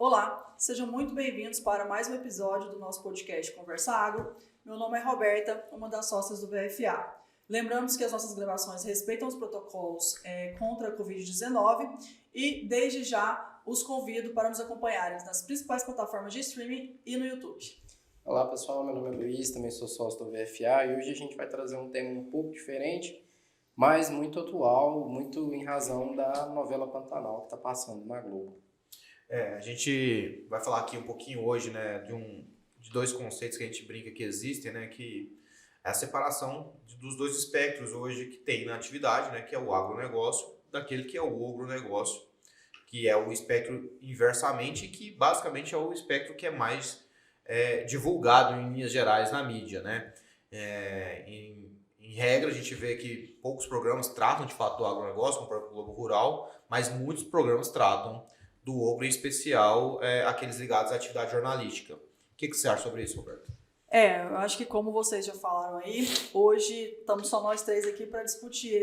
Olá, sejam muito bem-vindos para mais um episódio do nosso podcast Conversa Agro. Meu nome é Roberta, uma das sócias do VFA. Lembramos que as nossas gravações respeitam os protocolos contra a Covid-19 e, desde já, os convido para nos acompanharem nas principais plataformas de streaming e no YouTube. Olá pessoal, meu nome é Luiz, também sou sócio do VFA e hoje a gente vai trazer um tema um pouco diferente, mas muito atual, muito em razão da novela Pantanal que está passando na Globo. A gente vai falar aqui um pouquinho hoje, né, de dois conceitos que a gente brinca que existem, né, que é a separação dos dois espectros hoje que tem na atividade, né, que é o agronegócio, daquele que é o ogronegócio, que é o espectro inversamente, que basicamente é o espectro que é mais divulgado em linhas gerais na mídia, né. Em regra, a gente vê que poucos programas tratam de fato do agronegócio, como o próprio Globo Rural, mas muitos programas tratam do ogro, em especial aqueles ligados à atividade jornalística. O que você acha sobre isso, Roberto? Eu acho que como vocês já falaram aí, hoje estamos só nós três aqui para discutir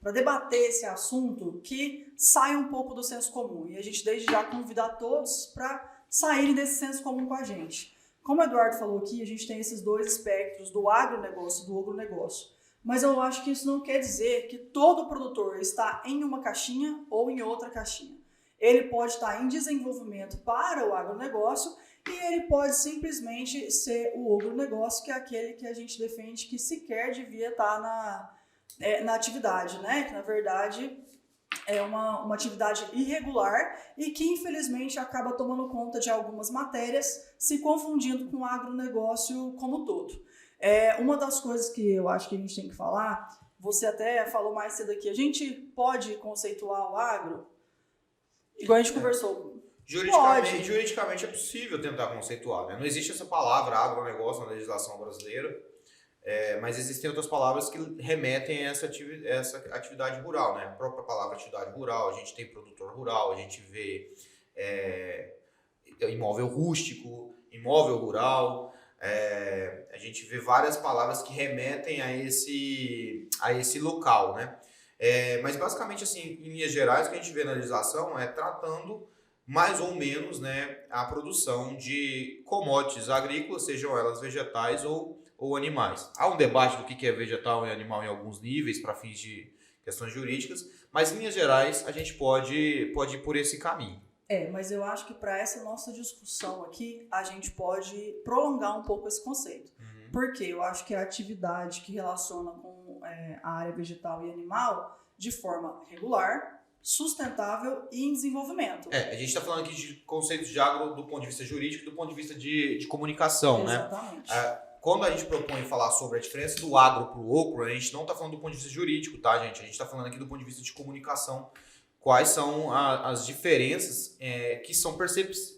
para debater esse assunto que sai um pouco do senso comum. E a gente desde já convidar todos para saírem desse senso comum com a gente. Como o Eduardo falou aqui, a gente tem esses dois espectros do agronegócio e do ogronegócio. Mas eu acho que isso não quer dizer que todo produtor está em uma caixinha ou em outra caixinha. Ele pode estar em desenvolvimento para o agronegócio e ele pode simplesmente ser o ogronegócio, que é aquele que a gente defende que sequer devia estar na atividade, né? Que na verdade é uma atividade irregular e que infelizmente acaba tomando conta de algumas matérias, se confundindo com o agronegócio como um todo. Uma das coisas que eu acho que a gente tem que falar, você até falou mais cedo aqui, a gente pode conceituar o agro? Igual a gente conversou. Juridicamente é possível tentar conceituar, né? Não existe essa palavra agronegócio na legislação brasileira, mas existem outras palavras que remetem a essa atividade rural, né? A própria palavra atividade rural, a gente tem produtor rural, a gente vê imóvel rústico, imóvel rural, a gente vê várias palavras que remetem a esse local, né? Mas basicamente, assim, em linhas gerais, o que a gente vê na legislação é tratando mais ou menos, né, a produção de commodities agrícolas, sejam elas vegetais ou animais. Há um debate do que é vegetal e animal em alguns níveis para fins de questões jurídicas, mas em linhas gerais a gente pode ir por esse caminho. Mas eu acho que para essa nossa discussão aqui, a gente pode prolongar um pouco esse conceito. Porque eu acho que a atividade que relaciona com a área vegetal e animal de forma regular, sustentável e em desenvolvimento. A gente está falando aqui de conceitos de agro do ponto de vista jurídico e do ponto de vista de comunicação, Exatamente. né? Quando a gente propõe falar sobre a diferença do agro para o ogro, a gente não está falando do ponto de vista jurídico, tá, gente? A gente está falando aqui do ponto de vista de comunicação. Quais são as diferenças que são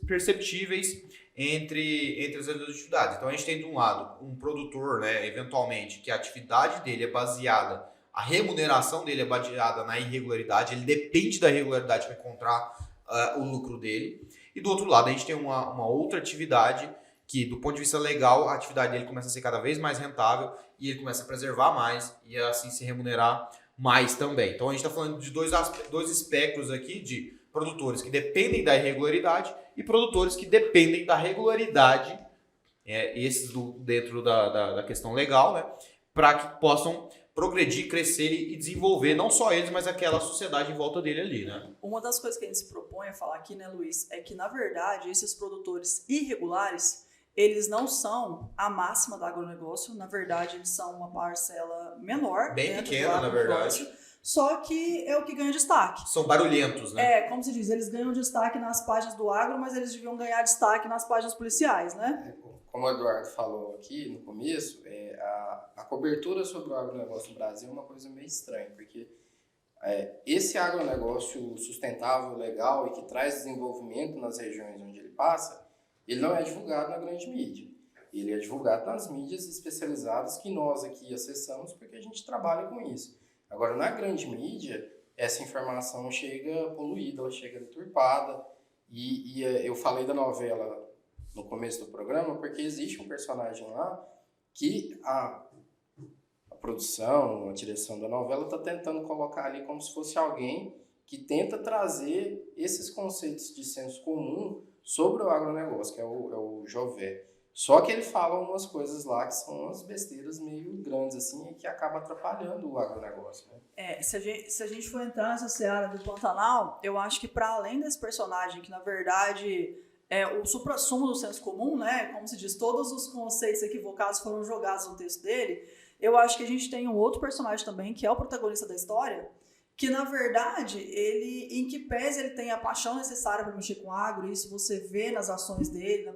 perceptíveis entre as atividades. Então a gente tem de um lado um produtor, né, eventualmente, que a atividade dele é baseada, a remuneração dele é baseada na irregularidade, ele depende da irregularidade para encontrar o lucro dele. E do outro lado a gente tem uma outra atividade que, do ponto de vista legal, a atividade dele começa a ser cada vez mais rentável e ele começa a preservar mais e assim se remunerar mais também. Então a gente está falando de dois espectros aqui de produtores que dependem da irregularidade e produtores que dependem da regularidade, esses dentro da questão legal, né, para que possam progredir, crescer e desenvolver não só eles, mas aquela sociedade em volta dele ali, né? Uma das coisas que a gente se propõe a falar aqui, né, Luiz, é que, na verdade, esses produtores irregulares, eles não são a máxima do agronegócio, na verdade, eles são uma parcela menor. Bem pequena, na verdade. Só que é o que ganha destaque. São barulhentos, né? Como se diz, eles ganham destaque nas páginas do agro, mas eles deviam ganhar destaque nas páginas policiais, né? Como o Eduardo falou aqui no começo, a cobertura sobre o agronegócio no Brasil é uma coisa meio estranha, porque esse agronegócio sustentável, legal e que traz desenvolvimento nas regiões onde ele passa, ele não é divulgado na grande mídia. Ele é divulgado nas mídias especializadas que nós aqui acessamos porque a gente trabalha com isso. Agora, na grande mídia, essa informação chega poluída, ela chega deturpada. E eu falei da novela no começo do programa porque existe um personagem lá que a produção, a direção da novela está tentando colocar ali como se fosse alguém que tenta trazer esses conceitos de senso comum sobre o agronegócio, que é o Jové. Só que ele fala umas coisas lá que são umas besteiras meio grandes, assim, e que acaba atrapalhando o agronegócio, né? Se a gente for entrar nessa seara do Pantanal, eu acho que para além desse personagem, que na verdade é o suprassumo do senso comum, né? Como se diz, todos os conceitos equivocados foram jogados no texto dele, eu acho que a gente tem um outro personagem também, que é o protagonista da história, que na verdade, ele, em que pese ele tem a paixão necessária para mexer com agro, isso você vê nas ações dele,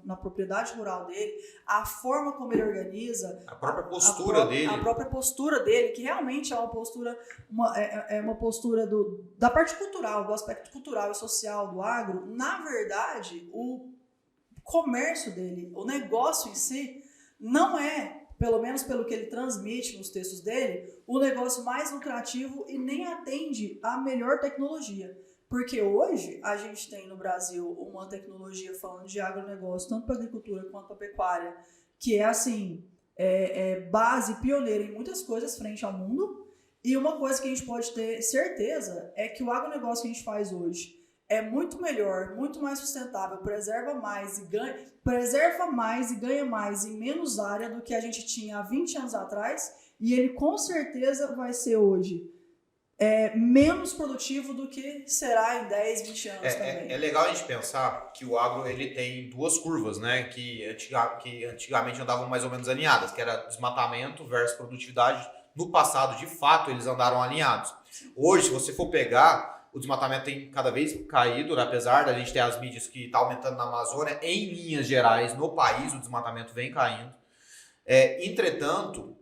na propriedade rural dele, a forma como ele organiza, a própria postura dele. A própria postura dele, que realmente é uma postura, uma postura da parte cultural, do aspecto cultural e social do agro. Na verdade, o comércio dele, o negócio em si, não é, pelo menos pelo que ele transmite nos textos dele, o negócio mais lucrativo e nem atende à melhor tecnologia. Porque hoje a gente tem no Brasil uma tecnologia, falando de agronegócio, tanto para agricultura quanto para pecuária, que é assim, base pioneira em muitas coisas frente ao mundo. E uma coisa que a gente pode ter certeza é que o agronegócio que a gente faz hoje é muito melhor, muito mais sustentável, preserva mais e ganha mais em menos área do que a gente tinha há 20 anos atrás, e ele com certeza vai ser hoje menos produtivo do que será em 10, 20 anos também. É legal a gente pensar que o agro ele tem duas curvas, né, que antigamente andavam mais ou menos alinhadas, que era desmatamento versus produtividade. No passado, de fato, eles andaram alinhados. Hoje, se você for pegar, o desmatamento tem cada vez caído, né? Apesar da gente ter as mídias que está aumentando na Amazônia, em linhas gerais, no país, o desmatamento vem caindo. Entretanto,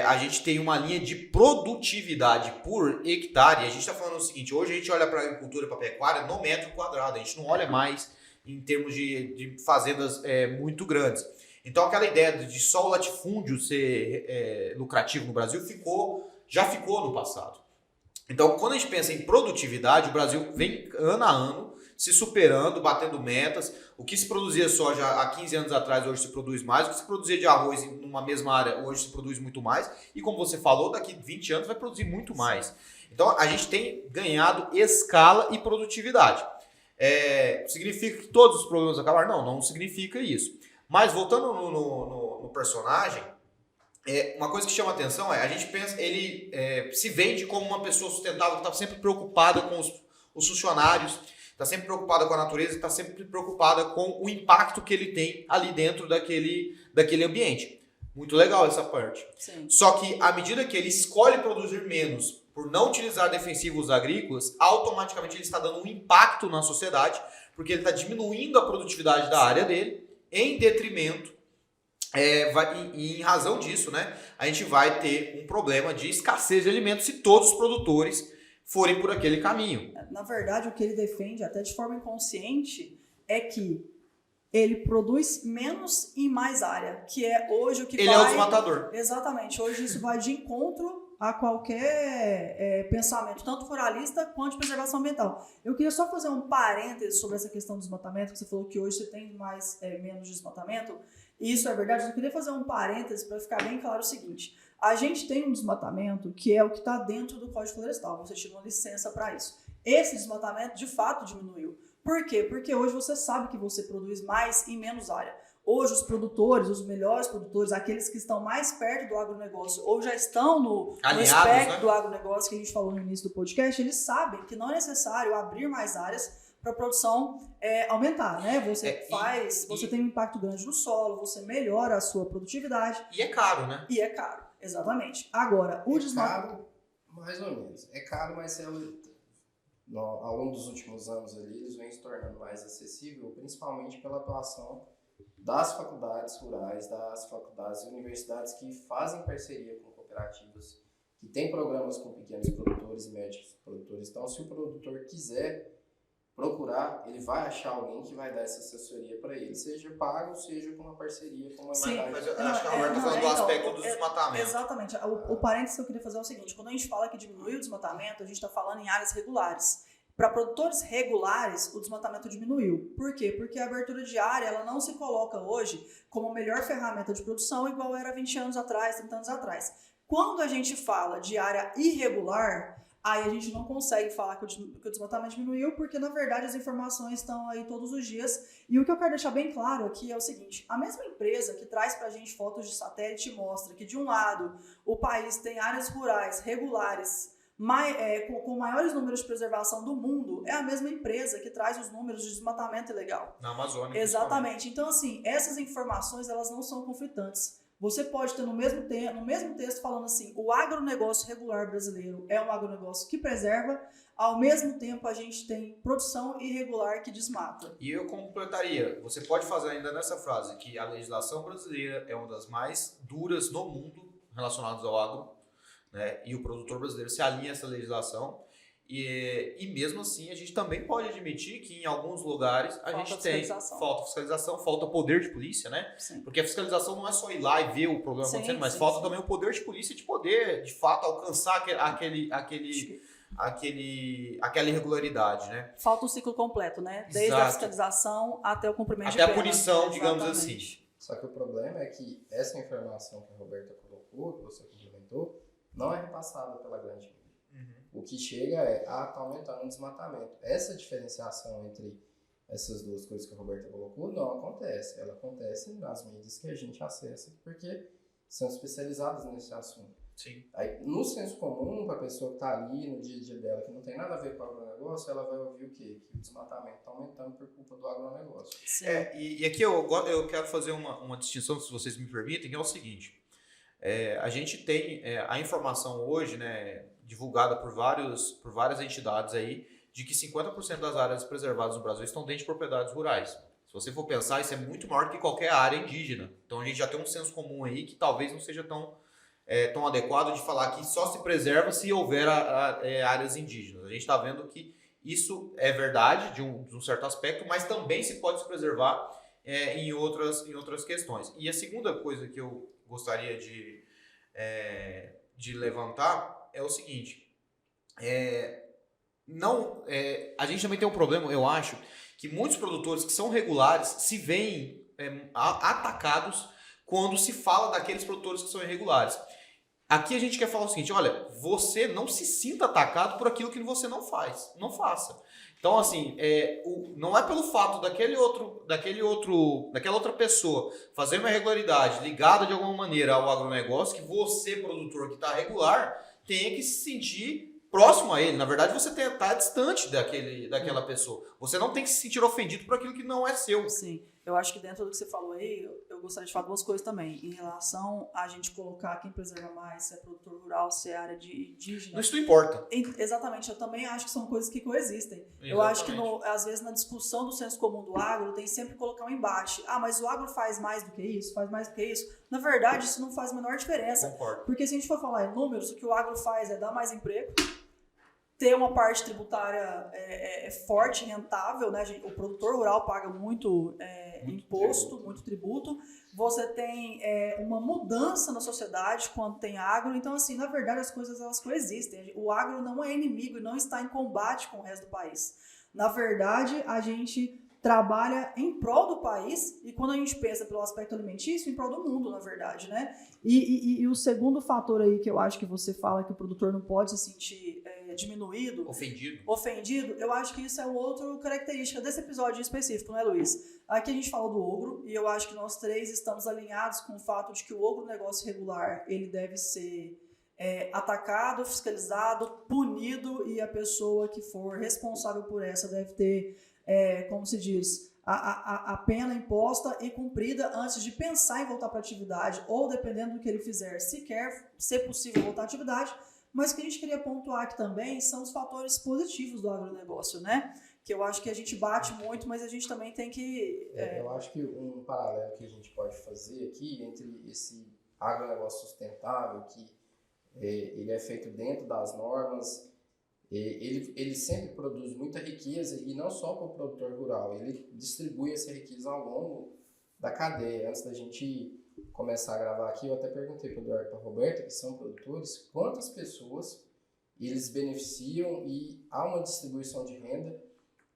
a gente tem uma linha de produtividade por hectare. A gente está falando o seguinte, hoje a gente olha para a agricultura e para a pecuária no metro quadrado, a gente não olha mais em termos de fazendas muito grandes. Então, aquela ideia de só o latifúndio ser lucrativo no Brasil já ficou no passado. Então, quando a gente pensa em produtividade, o Brasil vem ano a ano se superando, batendo metas. O que se produzia soja há 15 anos atrás, hoje se produz mais. O que se produzia de arroz numa mesma área, hoje se produz muito mais. E como você falou, daqui 20 anos vai produzir muito mais. Então, a gente tem ganhado escala e produtividade. Significa que todos os problemas acabaram? Não significa isso. Mas, voltando no personagem, uma coisa que chama atenção a gente pensa, ele se vende como uma pessoa sustentável que está sempre preocupada com os funcionários, está sempre preocupada com a natureza, está sempre preocupada com o impacto que ele tem ali dentro daquele ambiente. Muito legal essa parte. Sim. Só que à medida que ele escolhe produzir menos por não utilizar defensivos agrícolas, automaticamente ele está dando um impacto na sociedade, porque ele está diminuindo a produtividade da área dele em detrimento. E em razão disso, né, a gente vai ter um problema de escassez de alimentos se todos os produtores forem por aquele caminho. Na verdade, o que ele defende, até de forma inconsciente, é que ele produz menos em mais área, que é hoje o que ele é o desmatador. Exatamente. Hoje isso vai de encontro a qualquer pensamento, tanto ruralista quanto de preservação ambiental. Eu queria só fazer um parêntese sobre essa questão do desmatamento, que você falou que hoje você tem menos desmatamento. Isso é verdade. Eu queria fazer um parêntese para ficar bem claro o seguinte. A gente tem um desmatamento que é o que está dentro do Código Florestal. Você tira uma licença para isso. Esse desmatamento, de fato, diminuiu. Por quê? Porque hoje você sabe que você produz mais em menos área. Hoje os produtores, os melhores produtores, aqueles que estão mais perto do agronegócio ou já estão no espectro, né, do agronegócio que a gente falou no início do podcast, eles sabem que não é necessário abrir mais áreas para a produção aumentar, né? Você tem um impacto grande no solo, você melhora a sua produtividade. E é caro, né? E é caro, exatamente. Agora, o desmatamento... Caro, mais ou menos. É caro, mas ao longo dos últimos anos ali, eles vêm se tornando mais acessível, principalmente pela atuação das faculdades rurais, das faculdades e universidades que fazem parceria com cooperativas, que têm programas com pequenos produtores e médios produtores. Então, se o produtor quiser procurar, ele vai achar alguém que vai dar essa assessoria para ele, seja pago, seja com uma parceria, com uma imagem. Mas eu acho que a Roberta está falando do aspecto do desmatamento. Exatamente. O parênteses que eu queria fazer é o seguinte, quando a gente fala que diminui o desmatamento, a gente está falando em áreas regulares. Para produtores regulares, o desmatamento diminuiu. Por quê? Porque a abertura de área ela não se coloca hoje como a melhor ferramenta de produção igual era 20 anos atrás, 30 anos atrás. Quando a gente fala de área irregular, aí a gente não consegue falar que o desmatamento diminuiu, porque na verdade as informações estão aí todos os dias. E o que eu quero deixar bem claro aqui é o seguinte: a mesma empresa que traz pra gente fotos de satélite mostra que de um lado o país tem áreas rurais regulares com maiores números de preservação do mundo, é a mesma empresa que traz os números de desmatamento ilegal. Na Amazônia. Exatamente. Então, assim, essas informações, elas não são conflitantes. Você pode ter no mesmo texto falando assim, o agronegócio regular brasileiro é um agronegócio que preserva, ao mesmo tempo a gente tem produção irregular que desmata. E eu completaria, você pode fazer ainda nessa frase que a legislação brasileira é uma das mais duras no mundo relacionadas ao agro, né? E o produtor brasileiro se alinha a essa legislação. E mesmo assim, a gente também pode admitir que em alguns lugares a gente tem falta fiscalização, falta poder de polícia, né? Sim. Porque a fiscalização não é só ir lá e ver o problema acontecendo, mas falta também o poder de polícia de poder, de fato, alcançar aquela irregularidade, né? Falta o ciclo completo, né? Desde Exato. a fiscalização até o cumprimento até de pena. A punição, digamos Exatamente. assim. Só que o problema é que essa informação que a Roberta colocou, que você complementou, não é repassada pela grande mídia. O que chega tá aumentando o desmatamento. Essa diferenciação entre essas duas coisas que a Roberta colocou não acontece. Ela acontece nas mídias que a gente acessa porque são especializadas nesse assunto. Sim. Aí, no senso comum, para a pessoa que está ali no dia a dia dela, que não tem nada a ver com o agronegócio, ela vai ouvir o quê? Que o desmatamento está aumentando por culpa do agronegócio. E aqui eu quero fazer uma distinção, se vocês me permitem, que é o seguinte. A gente tem a informação hoje, né, divulgada por várias entidades aí, de que 50% das áreas preservadas no Brasil estão dentro de propriedades rurais. Se você for pensar, isso é muito maior que qualquer área indígena. Então a gente já tem um senso comum aí que talvez não seja tão adequado de falar que só se preserva se houver áreas indígenas. A gente está vendo que isso é verdade de um certo aspecto, mas também se pode se preservar em outras questões. E a segunda coisa que eu gostaria de levantar é o seguinte, a gente também tem um problema, eu acho, que muitos produtores que são regulares se veem atacados quando se fala daqueles produtores que são irregulares. Aqui a gente quer falar o seguinte, olha, você não se sinta atacado por aquilo que você não faz, não faça. Então, assim, não é pelo fato daquela outra pessoa fazer uma irregularidade ligada de alguma maneira ao agronegócio que você, produtor que está regular, tenha que se sentir próximo a ele. Na verdade, você está distante daquela pessoa. Você não tem que se sentir ofendido por aquilo que não é seu. Sim. Eu acho que dentro do que você falou aí, eu gostaria de falar duas coisas também. Em relação a gente colocar quem preserva mais, se é produtor rural, se é área de indígena. Isso não importa. Exatamente, eu também acho que são coisas que coexistem. Exatamente. Eu acho que, às vezes, na discussão do senso comum do agro, tem sempre que colocar um embate. Ah, mas o agro faz mais do que isso? Faz mais do que isso? Na verdade, isso não faz a menor diferença. Concordo. Porque se a gente for falar em números, o que o agro faz é dar mais emprego, ter uma parte tributária forte, rentável, né? O produtor rural paga muito imposto, muito tributo. Você tem uma mudança na sociedade quando tem agro. Então, assim, na verdade, as coisas elas coexistem. O agro não é inimigo e não está em combate com o resto do país. Na verdade, a gente trabalha em prol do país e quando a gente pensa pelo aspecto alimentício, em prol do mundo, na verdade, né? E o segundo fator aí que eu acho que você fala que o produtor não pode se sentir diminuído, ofendido, eu acho que isso é outra característica desse episódio em específico, né, Luiz? Aqui a gente fala do ogro e eu acho que nós três estamos alinhados com o fato de que o ogro negócio regular, ele deve ser atacado, fiscalizado, punido e a pessoa que for responsável por essa deve ter, como se diz, a pena imposta e cumprida antes de pensar em voltar para a atividade ou dependendo do que ele fizer, se quer ser possível voltar à atividade. Mas o que a gente queria pontuar aqui também são os fatores positivos do agronegócio, né? Que eu acho que a gente bate muito, mas a gente também tem que... Eu acho que um paralelo que a gente pode fazer aqui entre esse agronegócio sustentável, que ele é feito dentro das normas, ele sempre produz muita riqueza e não só para o produtor rural, ele distribui essa riqueza ao longo da cadeia. Antes da gente começar a gravar aqui, eu até perguntei para o Eduardo e para a Roberta, que são produtores, quantas pessoas eles beneficiam e há uma distribuição de renda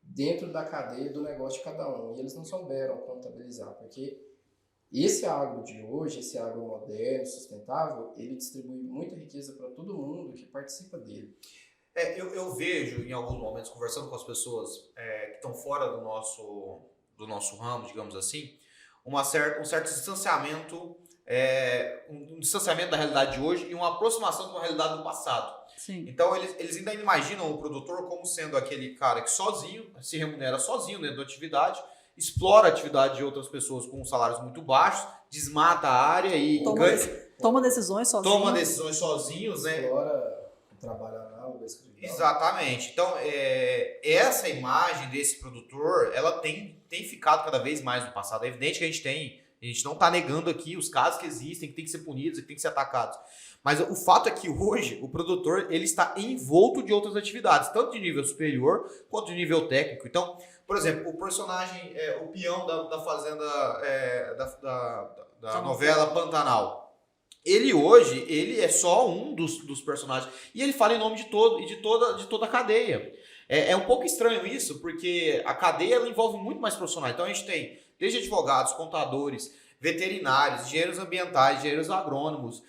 dentro da cadeia do negócio de cada um. E eles não souberam contabilizar, porque esse agro de hoje, esse agro moderno, sustentável, ele distribui muita riqueza para todo mundo que participa dele. Eu vejo, em alguns momentos, conversando com as pessoas que estão fora do nosso ramo, digamos assim, um certo distanciamento, um distanciamento da realidade de hoje e uma aproximação com a realidade do passado. Sim. Então, eles ainda imaginam o produtor como sendo aquele cara que sozinho, se remunera sozinho dentro da atividade, explora a atividade de outras pessoas com salários muito baixos, desmata a área e toma decisões sozinhos. Toma decisões sozinhos, né? Explora o trabalho anal, o escritório. Exatamente. Então, essa imagem desse produtor, ela tem ficado cada vez mais no passado. É evidente que a gente não está negando aqui os casos que existem, que tem que ser punidos, que tem que ser atacados. Mas o fato é que hoje o produtor ele está envolto de outras atividades, tanto de nível superior quanto de nível técnico. Então, por exemplo, o personagem, o peão da fazenda, da novela Pantanal. Ele é só um dos personagens. E ele fala em nome de toda a cadeia. É um pouco estranho isso, porque a cadeia ela envolve muito mais profissionais. Então a gente tem desde advogados, contadores, veterinários, engenheiros ambientais, engenheiros agrônomos,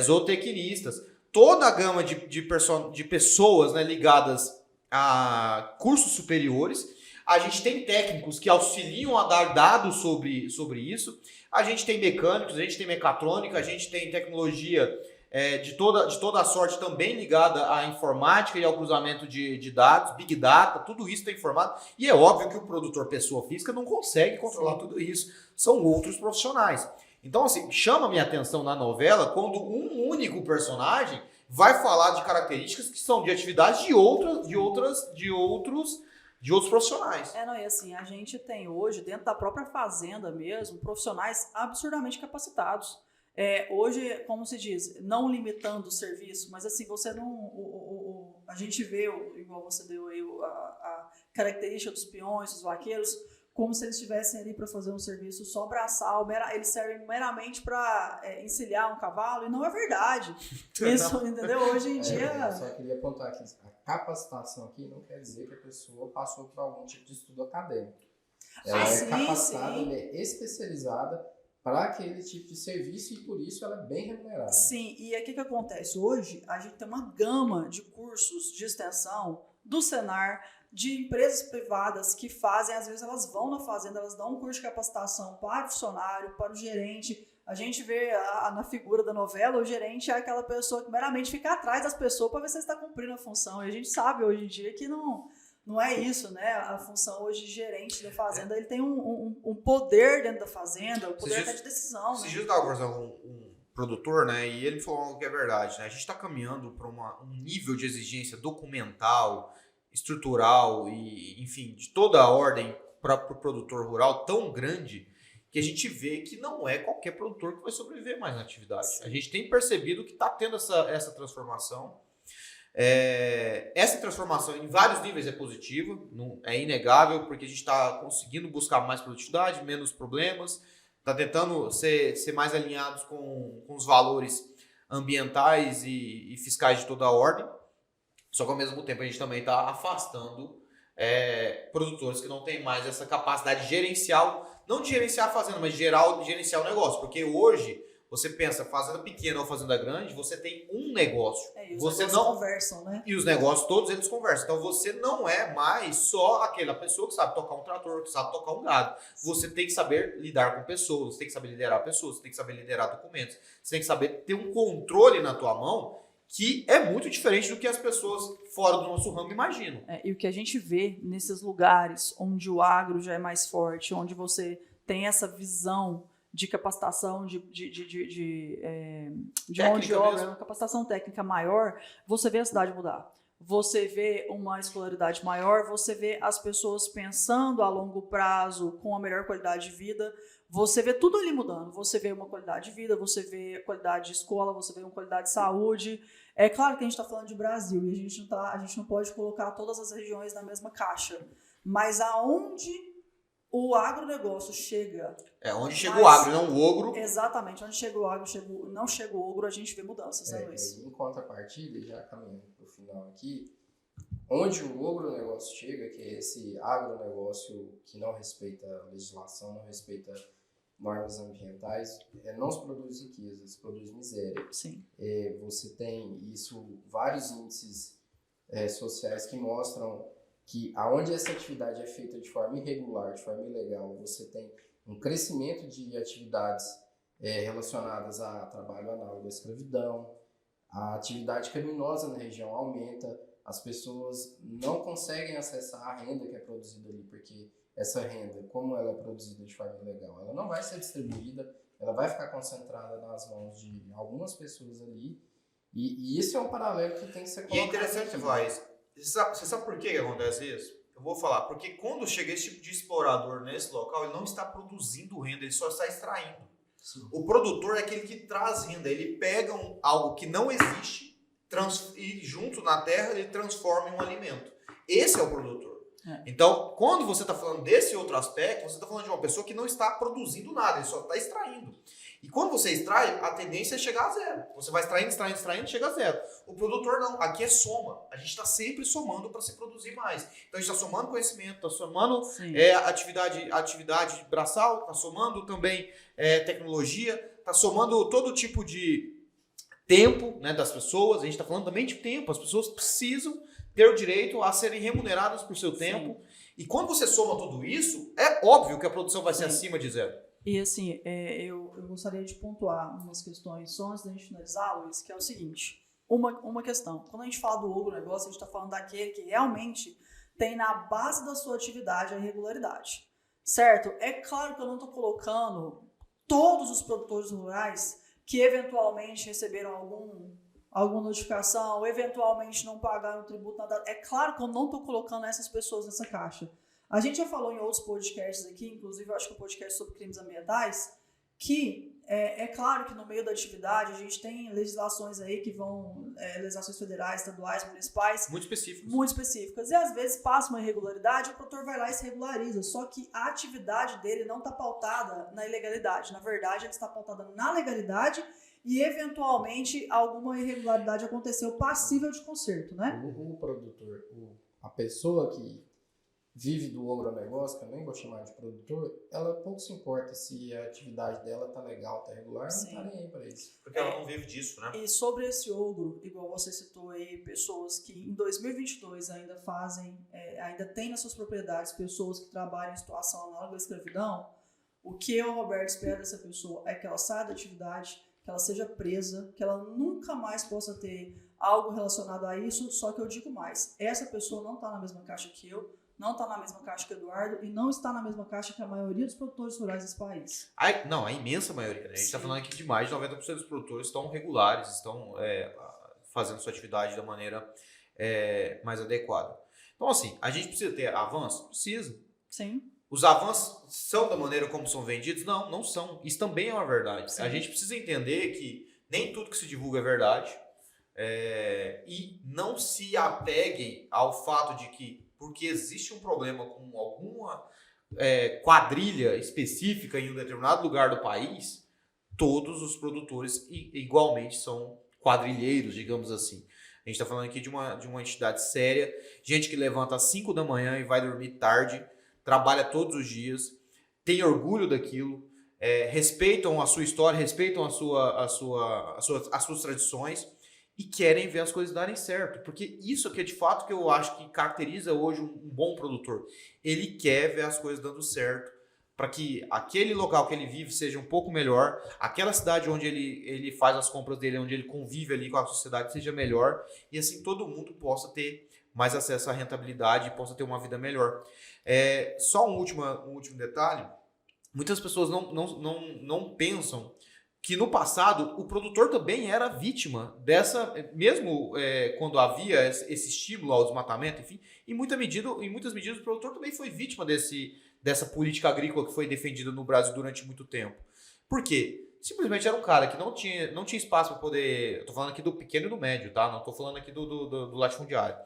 zootecnistas, toda a gama de pessoas, né, ligadas a cursos superiores. A gente tem técnicos que auxiliam a dar dados sobre isso. A gente tem mecânicos, a gente tem mecatrônica, a gente tem tecnologia de toda a sorte também ligada à informática e ao cruzamento de dados, Big Data, tudo isso está informado. E é óbvio que o produtor pessoa física não consegue controlar tudo isso. São outros profissionais. Então, assim, chama a minha atenção na novela quando um único personagem vai falar de características que são de atividades de outros profissionais. Não, e assim, a gente tem hoje, dentro da própria fazenda mesmo, profissionais absurdamente capacitados. Hoje, como se diz, não limitando o serviço, mas assim, você não... a gente vê, igual você deu aí, a característica dos peões, dos vaqueiros, como se eles estivessem ali para fazer um serviço só braçal, eles servem meramente para encilhar um cavalo, e não é verdade. Isso, entendeu? Hoje em dia... Eu só queria apontar aqui, a capacitação aqui não quer dizer que a pessoa passou por algum tipo de estudo acadêmico. Ela é capacitada, ela é especializada para aquele tipo de serviço e por isso ela é bem remunerada. Sim, e aí o que acontece? Hoje a gente tem uma gama de cursos de extensão do Senar, de empresas privadas que fazem, às vezes elas vão na fazenda, elas dão um curso de capacitação para o funcionário, para o gerente. A gente vê na figura da novela, o gerente é aquela pessoa que meramente fica atrás das pessoas para ver se está cumprindo a função. E a gente sabe hoje em dia que não é isso, né? A função hoje de gerente da fazenda, ele tem um poder dentro da fazenda, o poder até de decisão. Esses dias eu estava conversando com um produtor, né? E ele falou algo que é verdade, né? A gente está caminhando para um nível de exigência documental, estrutural e, enfim, de toda a ordem para o produtor rural tão grande que a gente vê que não é qualquer produtor que vai sobreviver mais na atividade. Sim. A gente tem percebido que está tendo essa transformação. Essa transformação em vários níveis é positiva, não, é inegável, porque a gente está conseguindo buscar mais produtividade, menos problemas, está tentando ser mais alinhados com os valores ambientais e fiscais de toda a ordem. Só que ao mesmo tempo a gente também está afastando produtores que não têm mais essa capacidade gerencial, não de gerenciar a fazenda, mas de gerenciar o negócio. Porque hoje, você pensa, fazenda pequena ou fazenda grande, você tem um negócio. E os negócios conversam, né? E os negócios todos eles conversam. Então você não é mais só aquela pessoa que sabe tocar um trator, que sabe tocar um gado. Você tem que saber lidar com pessoas, você tem que saber liderar pessoas, você tem que saber liderar documentos, você tem que saber ter um controle na tua mão que é muito diferente do que as pessoas fora do nosso ramo imaginam. E o que a gente vê nesses lugares onde o agro já é mais forte, onde você tem essa visão de capacitação, de mão de obra, uma capacitação técnica maior, você vê a cidade mudar. Você vê uma escolaridade maior, você vê as pessoas pensando a longo prazo com a melhor qualidade de vida, você vê tudo ali mudando. Você vê uma qualidade de vida, você vê qualidade de escola, você vê uma qualidade de saúde. É claro que a gente está falando de Brasil e a gente não pode colocar todas as regiões na mesma caixa. Mas aonde o agronegócio chega... onde chega o agro, não o ogro. Exatamente, onde chega o agro, não chega o ogro, a gente vê mudanças, né, Luiz? Em contrapartida, já caminhando para o final aqui, onde o agronegócio chega, que é esse agronegócio que não respeita a legislação, não respeita normas ambientais, não se produz riqueza, se produz miséria. Sim. Você tem isso, vários índices sociais que mostram que aonde essa atividade é feita de forma irregular, de forma ilegal, você tem um crescimento de atividades relacionadas a trabalho análogo à escravidão, a atividade criminosa na região aumenta, as pessoas não conseguem acessar a renda que é produzida ali, porque essa renda, como ela é produzida de forma ilegal, ela não vai ser distribuída, ela vai ficar concentrada nas mãos de algumas pessoas ali, e isso é um paralelo que tem que ser colocado. E é interessante você falar isso. Você sabe por que acontece isso? Eu vou falar, porque quando chega esse tipo de explorador nesse local, ele não está produzindo renda, ele só está extraindo. Sim. O produtor é aquele que traz renda, ele pega algo que não existe e junto na terra ele transforma em um alimento. Esse é o produtor. Então, quando você está falando desse outro aspecto, você está falando de uma pessoa que não está produzindo nada, ele só está extraindo. E quando você extrai, a tendência é chegar a zero. Você vai extraindo, chega a zero. O produtor não, aqui é soma. A gente está sempre somando para se produzir mais. Então a gente está somando conhecimento, está somando atividade braçal, está somando também tecnologia, está somando todo tipo de tempo, né, das pessoas. A gente está falando também de tempo. As pessoas precisam ter o direito a serem remuneradas por seu tempo. Sim. E quando você soma tudo isso, é óbvio que a produção vai ser acima de zero. E assim, eu gostaria de pontuar umas questões só antes da gente finalizar, Luiz, que é o seguinte. Uma questão. Quando a gente fala do agronegócio, a gente está falando daquele que realmente tem na base da sua atividade a irregularidade. Certo? É claro que eu não estou colocando todos os produtores rurais que eventualmente receberam alguma notificação, ou eventualmente não pagaram tributo, nada. É claro que eu não estou colocando essas pessoas nessa caixa. A gente já falou em outros podcasts aqui, inclusive eu acho que o podcast sobre crimes ambientais, que é claro que no meio da atividade a gente tem legislações aí que vão, legislações federais, estaduais, municipais. Muito específicas. E às vezes passa uma irregularidade, o produtor vai lá e se regulariza. Só que a atividade dele não está pautada na ilegalidade. Na verdade, ela está pautada na legalidade e eventualmente alguma irregularidade aconteceu passível de conserto, né? O produtor, a pessoa que vive do agronegócio, que eu nem vou chamar de produtor, ela pouco se importa se a atividade dela tá legal, tá regular, Sim. não tá nem aí para isso. Porque ela não vive disso, né? E sobre esse ogro, igual você citou aí, pessoas que em 2022 ainda ainda tem nas suas propriedades pessoas que trabalham em situação análoga à escravidão, o que o Roberto espera dessa pessoa é que ela saia da atividade, que ela seja presa, que ela nunca mais possa ter algo relacionado a isso, só que eu digo mais, essa pessoa não tá na mesma caixa que eu, não está na mesma caixa que o Eduardo e não está na mesma caixa que a maioria dos produtores rurais desse país. A imensa maioria. Né? A gente está falando aqui de mais de 90% dos produtores estão regulares, estão fazendo sua atividade da maneira mais adequada. Então, assim, a gente precisa ter avanço? Precisa. Sim. Os avanços são da maneira como são vendidos? Não, não são. Isso também é uma verdade. Sim. A gente precisa entender que nem tudo que se divulga é verdade e não se apeguem ao fato de que porque existe um problema com alguma quadrilha específica em um determinado lugar do país, todos os produtores igualmente são quadrilheiros, digamos assim. A gente está falando aqui de uma entidade séria, gente que levanta às 5 da manhã e vai dormir tarde, trabalha todos os dias, tem orgulho daquilo, respeitam a sua história, respeitam as suas tradições, e querem ver as coisas darem certo. Porque isso que é de fato que eu acho que caracteriza hoje um bom produtor. Ele quer ver as coisas dando certo para que aquele local que ele vive seja um pouco melhor, aquela cidade onde ele faz as compras dele, onde ele convive ali com a sociedade seja melhor e assim todo mundo possa ter mais acesso à rentabilidade e possa ter uma vida melhor. Só um último detalhe. Muitas pessoas não pensam que no passado o produtor também era vítima dessa, mesmo quando havia esse estímulo ao desmatamento, enfim, em muitas medidas o produtor também foi vítima dessa política agrícola que foi defendida no Brasil durante muito tempo. Por quê? Simplesmente era um cara que não tinha espaço para poder, eu tô falando aqui do pequeno e do médio, tá? Não tô falando aqui do latifundiário.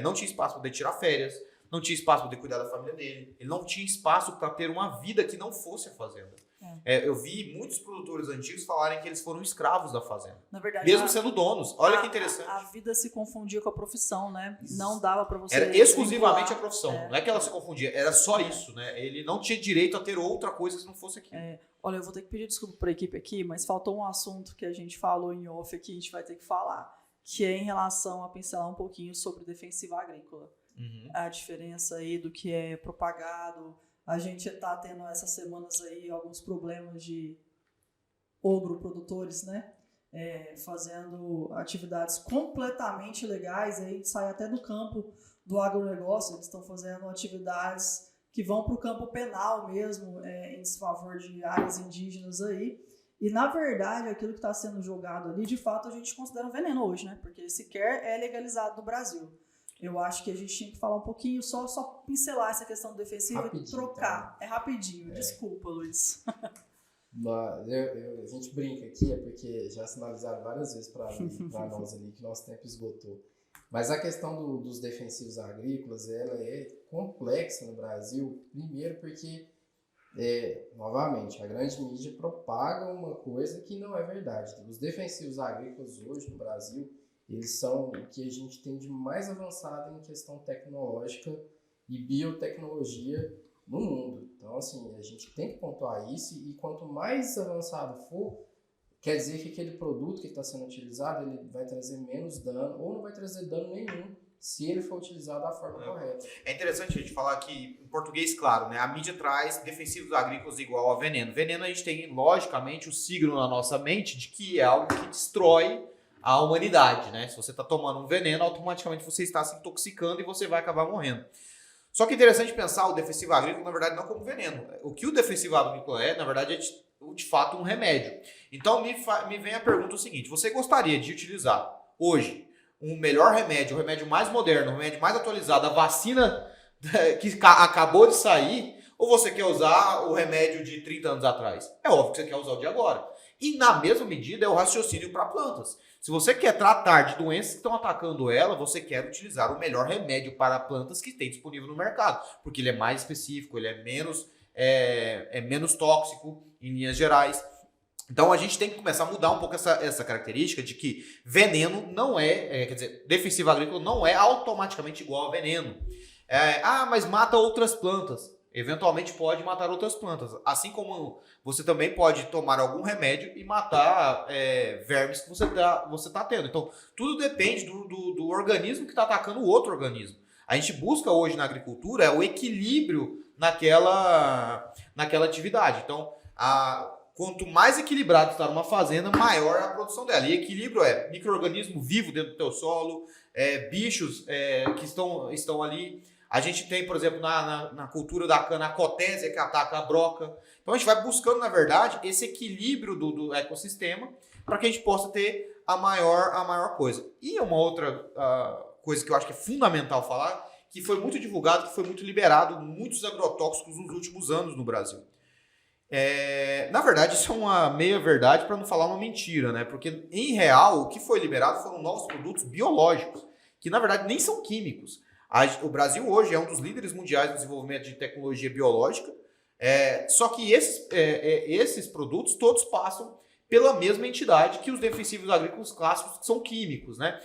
Não tinha espaço para poder tirar férias, não tinha espaço para poder cuidar da família dele, ele não tinha espaço para ter uma vida que não fosse a fazenda. Eu vi muitos produtores antigos falarem que eles foram escravos da fazenda. Na verdade, mesmo sendo donos. Olha que interessante. A vida se confundia com a profissão, né? Não dava para você... Era exclusivamente a profissão. Não é que ela se confundia, era só isso, né? Ele não tinha direito a ter outra coisa que não fosse aquilo. Olha, eu vou ter que pedir desculpa para a equipe aqui, mas faltou um assunto que a gente falou em off aqui, a gente vai ter que falar. que é em relação a pincelar um pouquinho sobre defensiva agrícola. Uhum. A diferença aí do que é propagado. A gente está tendo essas semanas aí alguns problemas de agroprodutores, né? Fazendo atividades completamente legais, aí a gente sai até do campo do agronegócio, eles estão fazendo atividades que vão para o campo penal mesmo, em desfavor de áreas indígenas aí. E, na verdade, aquilo que está sendo jogado ali, de fato, a gente considera um veneno hoje, né? Porque sequer é legalizado no Brasil. Eu acho que a gente tinha que falar um pouquinho, só pincelar essa questão defensiva e trocar. Tá? É rapidinho, desculpa, Luiz. A gente brinca aqui, porque já sinalizaram várias vezes para nós ali que nosso tempo esgotou. Mas a questão dos defensivos agrícolas, ela é complexa no Brasil, primeiro porque, novamente, a grande mídia propaga uma coisa que não é verdade. Os defensivos agrícolas hoje no Brasil, eles são o que a gente tem de mais avançado em questão tecnológica e biotecnologia no mundo. Então, assim, a gente tem que pontuar isso, e quanto mais avançado for, quer dizer que aquele produto que está sendo utilizado, ele vai trazer menos dano, ou não vai trazer dano nenhum, se ele for utilizado da forma correta. É interessante a gente falar que, em português, claro, né, a mídia traz defensivos agrícolas igual a veneno. Veneno, a gente tem, logicamente, o signo na nossa mente de que é algo que destrói a humanidade, né? Se você está tomando um veneno, automaticamente você está se intoxicando e você vai acabar morrendo. Só que é interessante pensar o defensivo agrícola, na verdade, não como veneno. O que o defensivo agrícola na verdade, é de fato um remédio. Então, me vem a pergunta o seguinte: você gostaria de utilizar hoje um melhor remédio, o remédio mais moderno, o remédio mais atualizado, a vacina que acabou de sair, ou você quer usar o remédio de 30 anos atrás? É óbvio que você quer usar o de agora. E, na mesma medida, é o raciocínio para plantas. Se você quer tratar de doenças que estão atacando ela, você quer utilizar o melhor remédio para plantas que tem disponível no mercado, porque ele é mais específico, ele é menos tóxico, em linhas gerais. Então, a gente tem que começar a mudar um pouco essa característica de que veneno não quer dizer, defensivo agrícola não é automaticamente igual a veneno. Mas mata outras plantas. Eventualmente pode matar outras plantas. Assim como você também pode tomar algum remédio e matar vermes que você tá tendo. Então, tudo depende do organismo que está atacando o outro organismo. A gente busca hoje na agricultura o equilíbrio naquela atividade. Então, quanto mais equilibrado está uma fazenda, maior é a produção dela. E equilíbrio é micro-organismo vivo dentro do teu solo, bichos que estão ali. A gente tem, por exemplo, na cultura da cana, a cotésia que ataca a broca. Então a gente vai buscando, na verdade, esse equilíbrio do ecossistema para que a gente possa ter a maior coisa. E uma outra coisa que eu acho que é fundamental falar, que foi muito divulgado, que foi muito liberado, muitos agrotóxicos nos últimos anos no Brasil. Na verdade, isso é uma meia-verdade para não falar uma mentira, né? Porque, em real, o que foi liberado foram novos produtos biológicos, que, na verdade, nem são químicos. O Brasil hoje é um dos líderes mundiais no desenvolvimento de tecnologia biológica, só que esses produtos todos passam pela mesma entidade que os defensivos agrícolas clássicos, que são químicos, né?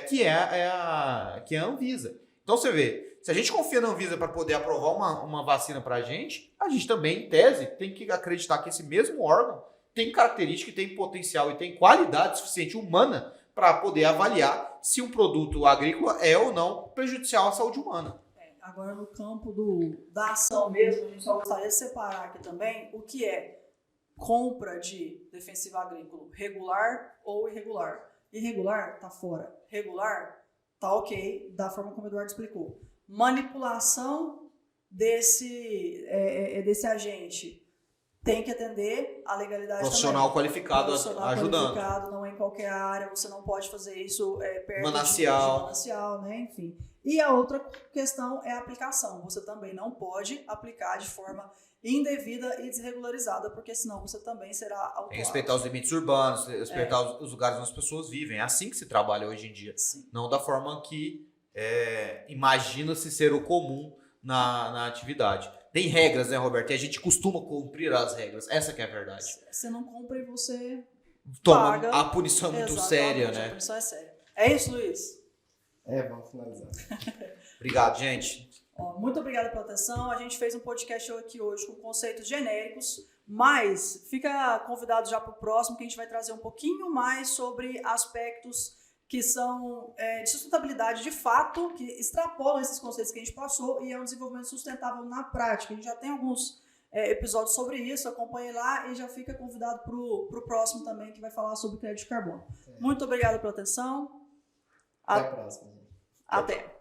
Que é a Anvisa. Então você vê, se a gente confia na Anvisa para poder aprovar uma vacina para a gente também, em tese, tem que acreditar que esse mesmo órgão tem característica, tem potencial e tem qualidade suficiente humana para poder avaliar se um produto agrícola é ou não prejudicial à saúde humana. Agora, no campo da ação mesmo, a gente só gostaria de separar aqui também o que é compra de defensivo agrícola regular ou irregular. Irregular está fora. Regular está ok, da forma como o Eduardo explicou. Manipulação desse agente tem que atender a legalidade profissional também. Qualificado ajudando. Qualificado, não é em qualquer área, você não pode fazer isso perto manancial. de manancial, né? Enfim. E a outra questão é a aplicação. Você também não pode aplicar de forma indevida e desregularizada, porque senão você também será autuado. Tem que respeitar os limites urbanos, respeitar os lugares onde as pessoas vivem. É assim que se trabalha hoje em dia. Sim. Não da forma que imagina-se ser o comum na atividade. Tem regras, né, Roberto? E a gente costuma cumprir as regras. Essa que é a verdade. Você não compra e você toma. paga. A punição é muito séria, né? A punição é séria. É isso, Luiz? Vamos finalizar. Obrigado, gente. Muito obrigada pela atenção. A gente fez um podcast aqui hoje com conceitos genéricos, mas fica convidado já para o próximo, que a gente vai trazer um pouquinho mais sobre aspectos que são de sustentabilidade de fato, que extrapolam esses conceitos que a gente passou e é um desenvolvimento sustentável na prática. A gente já tem alguns episódios sobre isso, acompanhe lá e já fica convidado para o próximo também, que vai falar sobre crédito de carbono. Muito obrigada pela atenção. Até a próxima. Até.